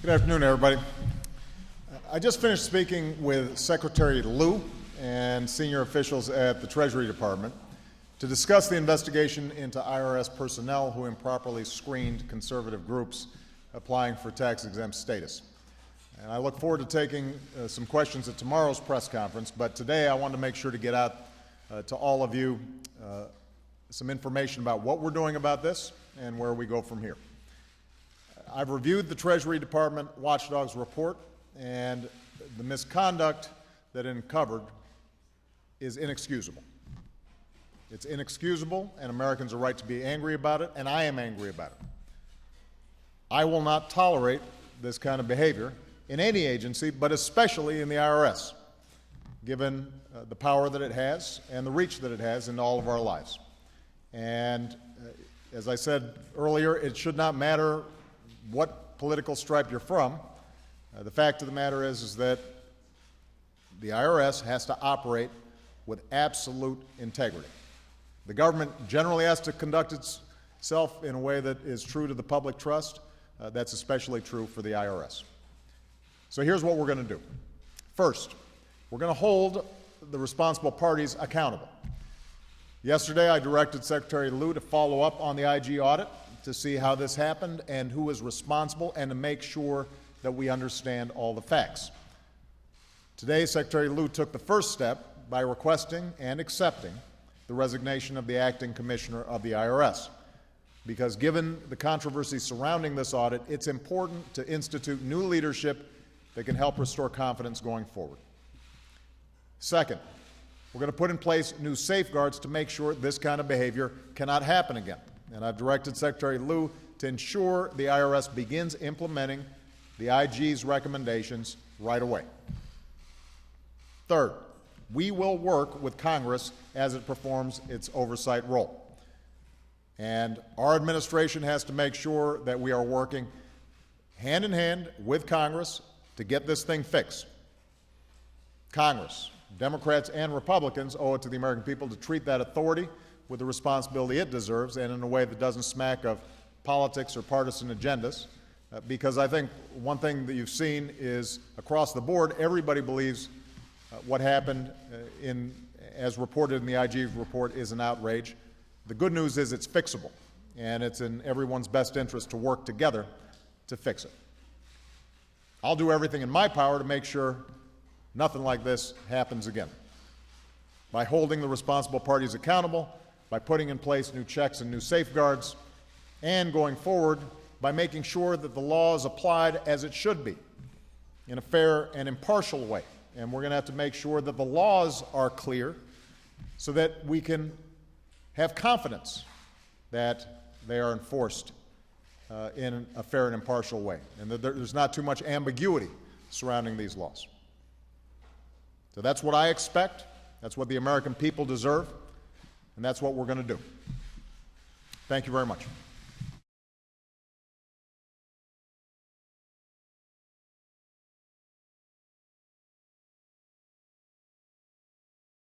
Good afternoon, everybody. I just finished speaking with Secretary Lew and senior officials at the Treasury Department to discuss the investigation into IRS personnel who improperly screened conservative groups applying for tax-exempt status. And I look forward to taking some questions at tomorrow's press conference, but today I wanted to make sure to get out to all of you some information about what we're doing about this and where we go from here. I've reviewed the Treasury Department Watchdog's report, and the misconduct that it uncovered is inexcusable. It's inexcusable, and Americans are right to be angry about it, and I am angry about it. I will not tolerate this kind of behavior in any agency, but especially in the IRS, given the power that it has and the reach that it has in all of our lives. And as I said earlier, it should not matter what political stripe you're from. The fact of the matter is that the IRS has to operate with absolute integrity. The government generally has to conduct itself in a way that is true to the public trust. That's especially true for the IRS. So here's what we're going to do. First, we're going to hold the responsible parties accountable. Yesterday, I directed Secretary Lew to follow up on the IG audit to see how this happened and who is responsible, and to make sure that we understand all the facts. Today, Secretary Lew took the first step by requesting and accepting the resignation of the acting commissioner of the IRS, because given the controversy surrounding this audit, it's important to institute new leadership that can help restore confidence going forward. Second, we're going to put in place new safeguards to make sure this kind of behavior cannot happen again. And I've directed Secretary Lew to ensure the IRS begins implementing the IG's recommendations right away. Third, we will work with Congress as it performs its oversight role. And our administration has to make sure that we are working hand in hand with Congress to get this thing fixed. Congress, Democrats and Republicans, owe it to the American people to treat that authority with the responsibility it deserves, and in a way that doesn't smack of politics or partisan agendas, because I think one thing that you've seen is across the board, everybody believes what happened as reported in the IG report is an outrage. The good news is it's fixable, and it's in everyone's best interest to work together to fix it. I'll do everything in my power to make sure nothing like this happens again, by holding the responsible parties accountable, by putting in place new checks and new safeguards, and going forward by making sure that the law is applied as it should be, in a fair and impartial way. And we're going to have to make sure that the laws are clear so that we can have confidence that they are enforced in a fair and impartial way, and that there's not too much ambiguity surrounding these laws. So that's what I expect. That's what the American people deserve. And that's what we're going to do. Thank you very much.